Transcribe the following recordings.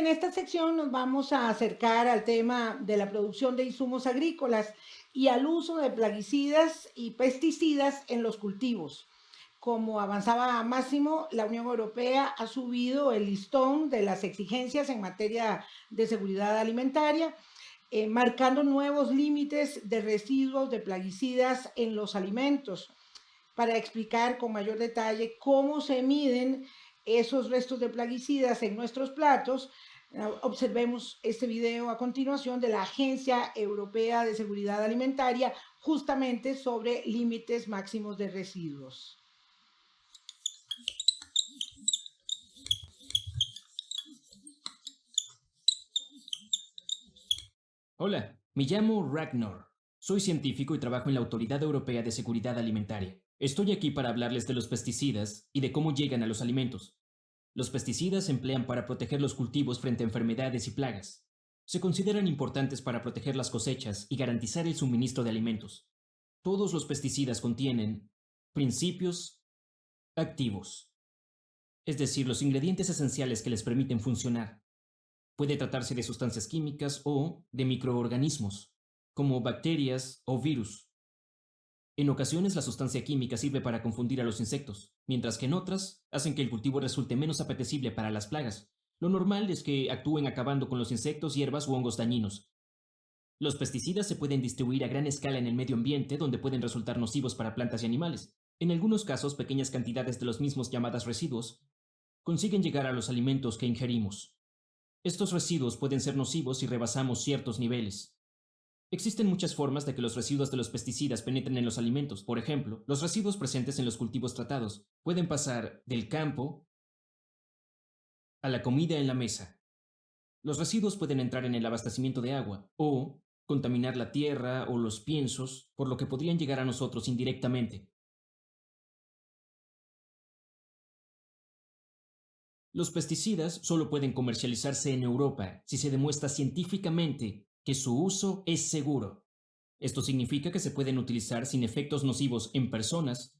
en esta sección nos vamos a acercar al tema de la producción de insumos agrícolas y al uso de plaguicidas y pesticidas en los cultivos. Como avanzaba Máximo, la Unión Europea ha subido el listón de las exigencias en materia de seguridad alimentaria, marcando nuevos límites de residuos de plaguicidas en los alimentos. Para explicar con mayor detalle cómo se miden esos restos de plaguicidas en nuestros platos, observemos este video a continuación de la Agencia Europea de Seguridad Alimentaria, justamente sobre límites máximos de residuos. Hola, me llamo Ragnar. Soy científico y trabajo en la Autoridad Europea de Seguridad Alimentaria. Estoy aquí para hablarles de los pesticidas y de cómo llegan a los alimentos. Los pesticidas se emplean para proteger los cultivos frente a enfermedades y plagas. Se consideran importantes para proteger las cosechas y garantizar el suministro de alimentos. Todos los pesticidas contienen principios activos, es decir, los ingredientes esenciales que les permiten funcionar. Puede tratarse de sustancias químicas o de microorganismos, como bacterias o virus. En ocasiones la sustancia química sirve para confundir a los insectos, mientras que en otras hacen que el cultivo resulte menos apetecible para las plagas. Lo normal es que actúen acabando con los insectos, hierbas u hongos dañinos. Los pesticidas se pueden distribuir a gran escala en el medio ambiente, donde pueden resultar nocivos para plantas y animales. En algunos casos, pequeñas cantidades de los mismos, llamadas residuos, consiguen llegar a los alimentos que ingerimos. Estos residuos pueden ser nocivos si rebasamos ciertos niveles. Existen muchas formas de que los residuos de los pesticidas penetren en los alimentos. Por ejemplo, los residuos presentes en los cultivos tratados pueden pasar del campo a la comida en la mesa. Los residuos pueden entrar en el abastecimiento de agua o contaminar la tierra o los piensos, por lo que podrían llegar a nosotros indirectamente. Los pesticidas solo pueden comercializarse en Europa si se demuestra científicamente que su uso es seguro. Esto significa que se pueden utilizar sin efectos nocivos en personas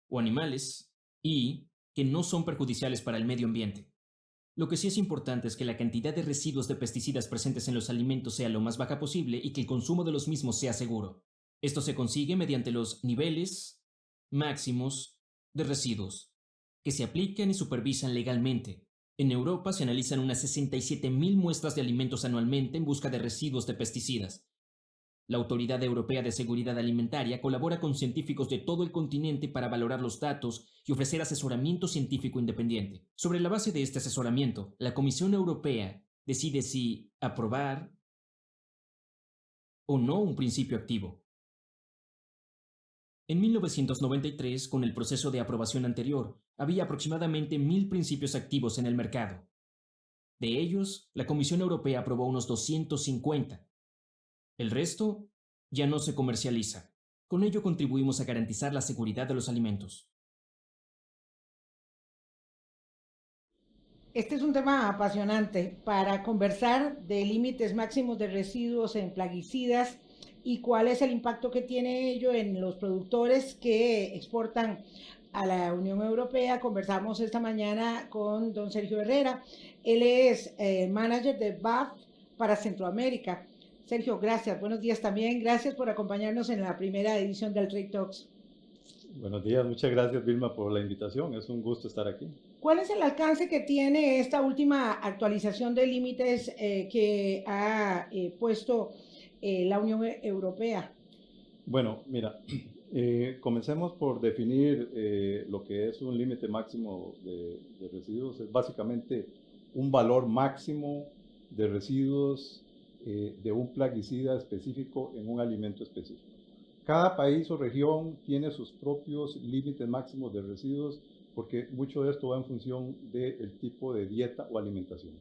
o animales y que no son perjudiciales para el medio ambiente. Lo que sí es importante es que la cantidad de residuos de pesticidas presentes en los alimentos sea lo más baja posible y que el consumo de los mismos sea seguro. Esto se consigue mediante los niveles máximos de residuos, que se aplican y supervisan legalmente. En Europa se analizan unas 67.000 muestras de alimentos anualmente en busca de residuos de pesticidas. La Autoridad Europea de Seguridad Alimentaria colabora con científicos de todo el continente para valorar los datos y ofrecer asesoramiento científico independiente. Sobre la base de este asesoramiento, la Comisión Europea decide si aprobar o no un principio activo. En 1993, con el proceso de aprobación anterior, había aproximadamente 1.000 principios activos en el mercado. De ellos, la Comisión Europea aprobó unos 250. El resto ya no se comercializa. Con ello contribuimos a garantizar la seguridad de los alimentos. Este es un tema apasionante para conversar de límites máximos de residuos en plaguicidas y cuál es el impacto que tiene ello en los productores que exportan a la Unión Europea. Conversamos esta mañana con don Sergio Herrera. Él es manager de BAF para Centroamérica. Sergio, gracias. Buenos días también. Gracias por acompañarnos en la primera edición del Trade Talks. Buenos días, muchas gracias Vilma por la invitación, es un gusto estar aquí. ¿Cuál es el alcance que tiene esta última actualización de límites que ha puesto la Unión Europea? Bueno, mira, comencemos por definir lo que es un límite máximo de residuos. Es básicamente un valor máximo de residuos de un plaguicida específico en un alimento específico. Cada país o región tiene sus propios límites máximos de residuos porque mucho de esto va en función del tipo de dieta o alimentación.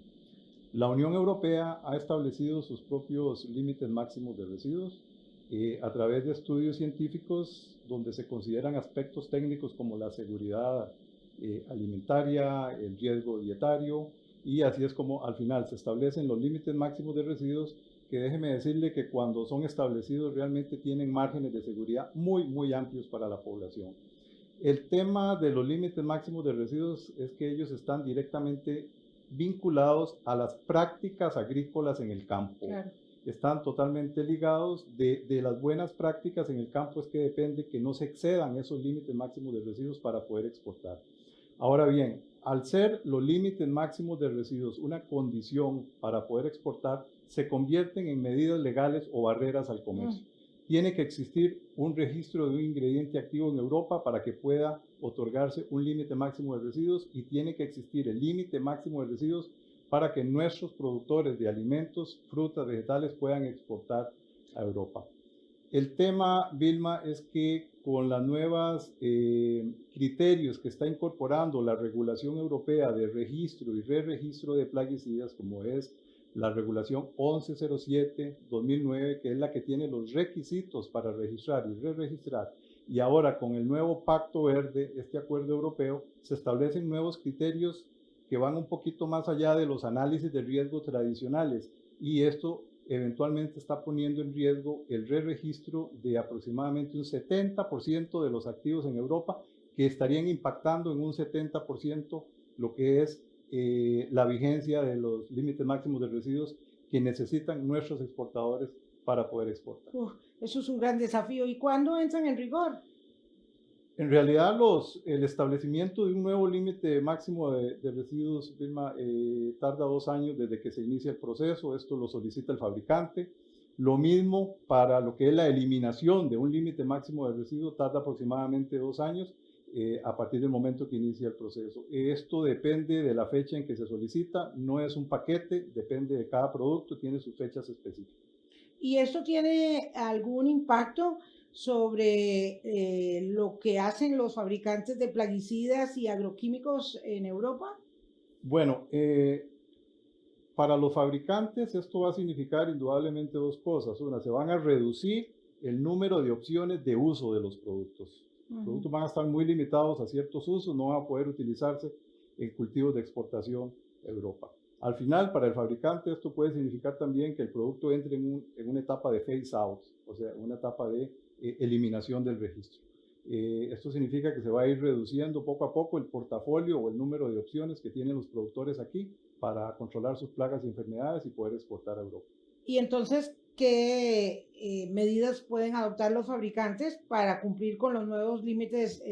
La Unión Europea ha establecido sus propios límites máximos de residuos a través de estudios científicos donde se consideran aspectos técnicos como la seguridad alimentaria, el riesgo dietario, y así es como al final se establecen los límites máximos de residuos, que déjeme decirle que cuando son establecidos realmente tienen márgenes de seguridad muy amplios para la población. El tema de los límites máximos de residuos es que ellos están directamente vinculados a las prácticas agrícolas en el campo. Claro. Están totalmente ligados de las buenas prácticas en el campo, es que depende que no se excedan esos límites máximos de residuos para poder exportar. Ahora bien, al ser los límites máximos de residuos una condición para poder exportar, se convierten en medidas legales o barreras al comercio. Tiene que existir un registro de un ingrediente activo en Europa para que pueda otorgarse un límite máximo de residuos, y tiene que existir el límite máximo de residuos para que nuestros productores de alimentos, frutas, vegetales puedan exportar a Europa. El tema, Vilma, es que con los nuevos criterios que está incorporando la regulación europea de registro y re-registro de plaguicidas, como es la regulación 1107-2009, que es la que tiene los requisitos para registrar y re-registrar, y ahora con el nuevo Pacto Verde, este acuerdo europeo, se establecen nuevos criterios que van un poquito más allá de los análisis de riesgo tradicionales, y esto eventualmente está poniendo en riesgo el re-registro de aproximadamente un 70% de los activos en Europa, que estarían impactando en un 70% lo que es la vigencia de los límites máximos de residuos que necesitan nuestros exportadores para poder exportar. Eso es un gran desafío. ¿Y cuándo entran en rigor? En realidad, el establecimiento de un nuevo límite máximo de residuos, Vilma, tarda 2 años desde que se inicia el proceso. Esto lo solicita el fabricante. Lo mismo para lo que es la eliminación de un límite máximo de residuos, tarda aproximadamente 2 años a partir del momento que inicia el proceso. Esto depende de la fecha en que se solicita, no es un paquete, depende de cada producto, tiene sus fechas específicas. ¿Y esto tiene algún impacto sobre lo que hacen los fabricantes de plaguicidas y agroquímicos en Europa? Bueno, para los fabricantes esto va a significar indudablemente 2 cosas. Una, se van a reducir el número de opciones de uso de los productos. Los productos van a estar muy limitados a ciertos usos, no van a poder utilizarse en cultivos de exportación a Europa. Al final, para el fabricante, esto puede significar también que el producto entre en una etapa de phase out, o sea, una etapa de eliminación del registro. Esto significa que se va a ir reduciendo poco a poco el portafolio o el número de opciones que tienen los productores aquí para controlar sus plagas y enfermedades y poder exportar a Europa. Y entonces, ¿qué medidas pueden adoptar los fabricantes para cumplir con los nuevos límites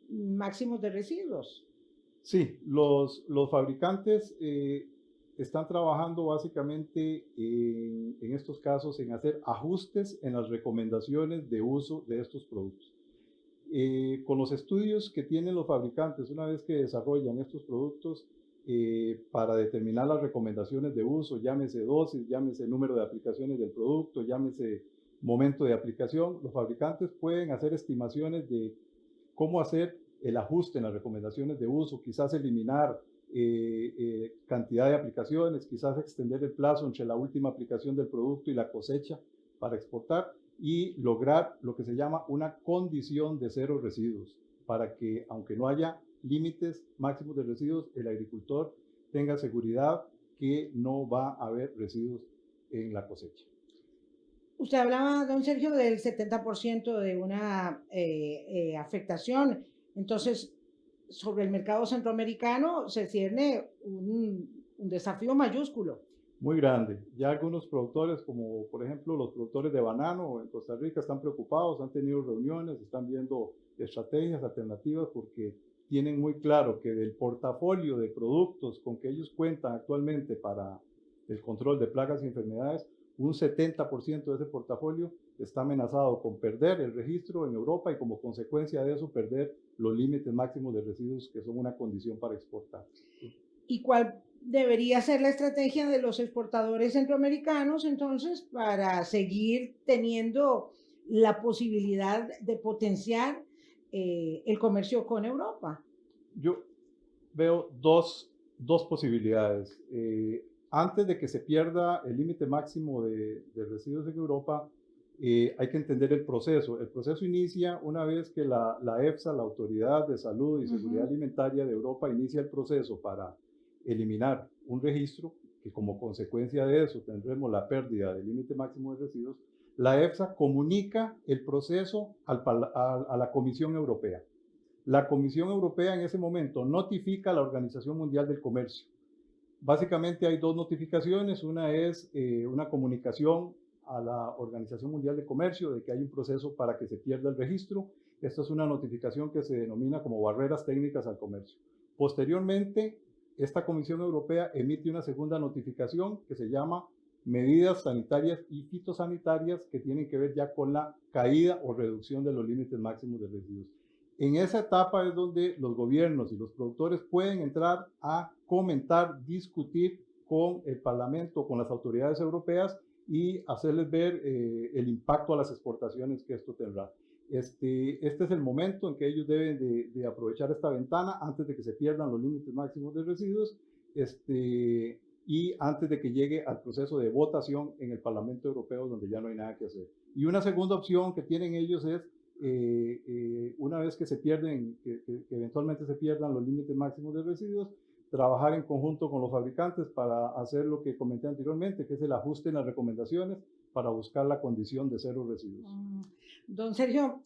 máximos de residuos? Sí, los fabricantes están trabajando básicamente en estos casos en hacer ajustes en las recomendaciones de uso de estos productos. Con los estudios que tienen los fabricantes, una vez que desarrollan estos productos, para determinar las recomendaciones de uso, llámese dosis, llámese número de aplicaciones del producto, llámese momento de aplicación, los fabricantes pueden hacer estimaciones de cómo hacer el ajuste en las recomendaciones de uso, quizás eliminar cantidad de aplicaciones, quizás extender el plazo entre la última aplicación del producto y la cosecha para exportar, y lograr lo que se llama una condición de 0 residuos, para que aunque no haya límites máximos de residuos, el agricultor tenga seguridad que no va a haber residuos en la cosecha. Usted hablaba, don Sergio, del 70% de una afectación. Entonces, sobre el mercado centroamericano se cierne un desafío mayúsculo. Muy grande. Ya algunos productores, como por ejemplo los productores de banano en Costa Rica, están preocupados, han tenido reuniones, están viendo estrategias alternativas porque tienen muy claro que del portafolio de productos con que ellos cuentan actualmente para el control de plagas y enfermedades, un 70% de ese portafolio está amenazado con perder el registro en Europa y como consecuencia de eso perder los límites máximos de residuos que son una condición para exportar. ¿Y cuál debería ser la estrategia de los exportadores centroamericanos entonces para seguir teniendo la posibilidad de potenciar el comercio con Europa? Yo veo dos posibilidades. Antes de que se pierda el límite máximo de residuos en Europa, hay que entender el proceso. El proceso inicia una vez que la EFSA, la Autoridad de Salud y Seguridad Alimentaria de Europa, inicia el proceso para eliminar un registro, que como consecuencia de eso tendremos la pérdida del límite máximo de residuos. La EFSA comunica el proceso a la Comisión Europea. La Comisión Europea en ese momento notifica a la Organización Mundial del Comercio. Básicamente hay dos notificaciones. Una es una comunicación a la Organización Mundial de Comercio de que hay un proceso para que se pierda el registro. Esta es una notificación que se denomina como barreras técnicas al comercio. Posteriormente, esta Comisión Europea emite una segunda notificación que se llama medidas sanitarias y fitosanitarias que tienen que ver ya con la caída o reducción de los límites máximos de residuos. En esa etapa es donde los gobiernos y los productores pueden entrar a comentar, discutir con el Parlamento, con las autoridades europeas y hacerles ver el impacto a las exportaciones que esto tendrá. Este es el momento en que ellos deben de aprovechar esta ventana antes de que se pierdan los límites máximos de residuos y antes de que llegue al proceso de votación en el Parlamento Europeo, donde ya no hay nada que hacer. Y una segunda opción que tienen ellos es una vez que se pierden, que eventualmente se pierdan los límites máximos de residuos, trabajar en conjunto con los fabricantes para hacer lo que comenté anteriormente, que es el ajuste en las recomendaciones para buscar la condición de cero residuos. Don Sergio,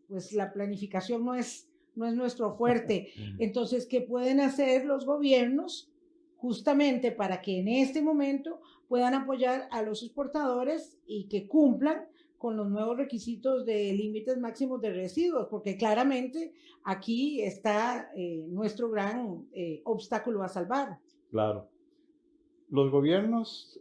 pues la planificación no es nuestro fuerte. Entonces, ¿qué pueden hacer los gobiernos justamente para que en este momento puedan apoyar a los exportadores y que cumplan con los nuevos requisitos de límites máximos de residuos? Porque claramente aquí está nuestro gran obstáculo a salvar. Claro. Los gobiernos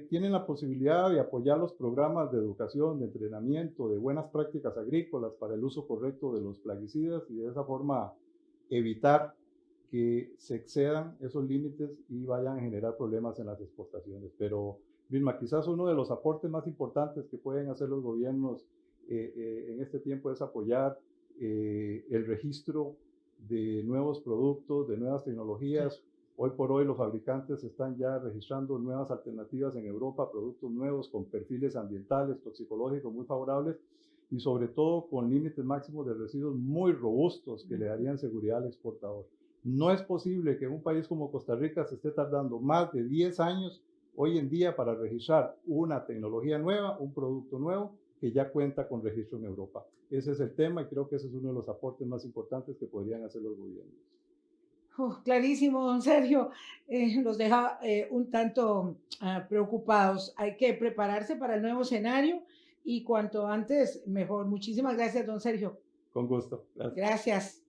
tienen la posibilidad de apoyar los programas de educación, de entrenamiento, de buenas prácticas agrícolas para el uso correcto de los plaguicidas y de esa forma evitar que se excedan esos límites y vayan a generar problemas en las exportaciones. Pero, Vilma, quizás uno de los aportes más importantes que pueden hacer los gobiernos en este tiempo es apoyar el registro de nuevos productos, de nuevas tecnologías. Hoy por hoy los fabricantes están ya registrando nuevas alternativas en Europa, productos nuevos con perfiles ambientales, toxicológicos muy favorables y sobre todo con límites máximos de residuos muy robustos que le darían seguridad al exportador. No es posible que en un país como Costa Rica se esté tardando más de 10 años hoy en día para registrar una tecnología nueva, un producto nuevo que ya cuenta con registro en Europa. Ese es el tema y creo que ese es uno de los aportes más importantes que podrían hacer los gobiernos. Clarísimo, don Sergio, nos deja un tanto preocupados. Hay que prepararse para el nuevo escenario y cuanto antes mejor. Muchísimas gracias, don Sergio. Con gusto. Gracias.